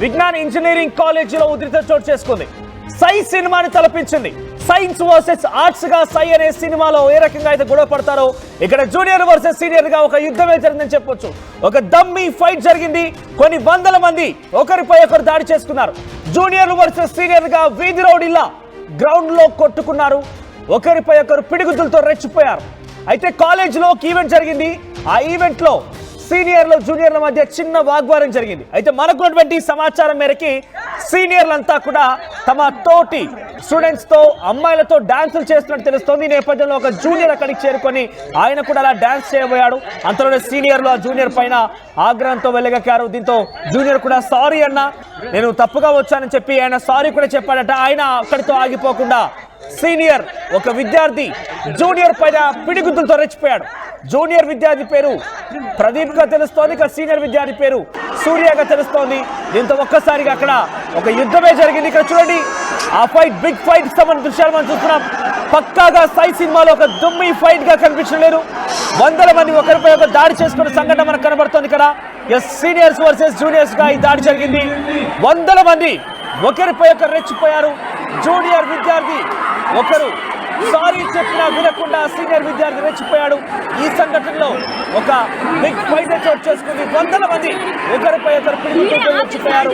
విజ్ఞాన ఇంజనీరింగ్ కాలేజీలో ఉధృత చోటు చేసుకుంది. సై సినిమాని తలపించింది. సైన్స్ వర్సెస్ ఆర్ట్స్ గా సై అనే సినిమాలో ఏ రకంగా అయితే గొడవ పడతారో ఇక్కడ జూనియర్ వర్సెస్ సీనియర్ గా ఒక యుద్ధమే జరిగిందని చెప్పొచ్చు. ఒక దమ్మీ ఫైట్ జరిగింది. కొన్ని వందల మంది ఒకరిపై ఒకరు దాడి చేసుకున్నారు. జూనియర్ వర్సెస్ సీనియర్ గా వీధి రౌడీలా గ్రౌండ్ లో కొట్టుకున్నారు. ఒకరిపై ఒకరు పిడిగుద్దులతో రెచ్చిపోయారు. అయితే కాలేజీలో ఒక ఈవెంట్ జరిగింది. ఆ ఈవెంట్ లో సీనియర్లు జూనియర్ల మధ్య చిన్న వాగ్వాదం జరిగింది. అయితే మనకున్నటువంటి సమాచారం మేరకి సీనియర్లంతా కూడా తమ తోటి స్టూడెంట్స్ తో అమ్మాయిలతో డాన్సులు చేస్తున్నట్టు తెలుస్తోంది. ఈ నేపథ్యంలో ఒక జూనియర్ అక్కడికి చేరుకొని ఆయన కూడా అలా డాన్స్ చేయబోయాడు. అంతలోనే సీనియర్లు ఆ జూనియర్ పైన ఆగ్రహంతో వెళ్ళగక్కారు. దీంతో జూనియర్ కూడా సారీ అన్నా, నేను తప్పుగా వచ్చానని చెప్పి ఆయన సారీ కూడా చెప్పాడట. ఆయన అక్కడితో ఆగిపోకుండా సీనియర్ ఒక విద్యార్థి జూనియర్ పైన పిడిగుద్దులతో రెచ్చిపోయాడు. జూనియర్ విద్యార్థి పేరు ప్రదీప్ గా తెలుస్తోంది. ఇక సీనియర్ విద్యార్థి పేరు సూర్యగా తెలుస్తోంది. దీంతో ఒక్కసారిగా అక్కడ ఒక యుద్ధమే జరిగింది. ఇక్కడ చూడండి, ఆ ఫైట్ బిగ్ ఫైట్ సంబంధించిన దృశ్యాలు మనం చూస్తున్నాం. పక్కాగా సై సినిమాలో ఒక దుమ్మి ఫైట్ గా కనిపించలేదు. వందల మంది ఒకరిపై ఒకరు దాడి చేసుకున్న సంఘటన మనకు కనబడుతోంది. ఇక్కడ సీనియర్స్ వర్సెస్ జూనియర్స్ గా ఈ దాడి జరిగింది. వందల మంది ఒకరిపై ఒకరు రెచ్చిపోయారు. జూనియర్ విద్యార్థి ఒకరు సారీ చెప్పినా వినకుండా సీనియర్ విద్యార్థి రెచ్చిపోయాడు. ఈ సంఘటనలో ఒక బిగ్ ఫైట్ చోటు చేసుకుంది. వందల మంది ఒకరిపై ఒకరు పిడిగుద్దులతో రెచ్చిపోయారు.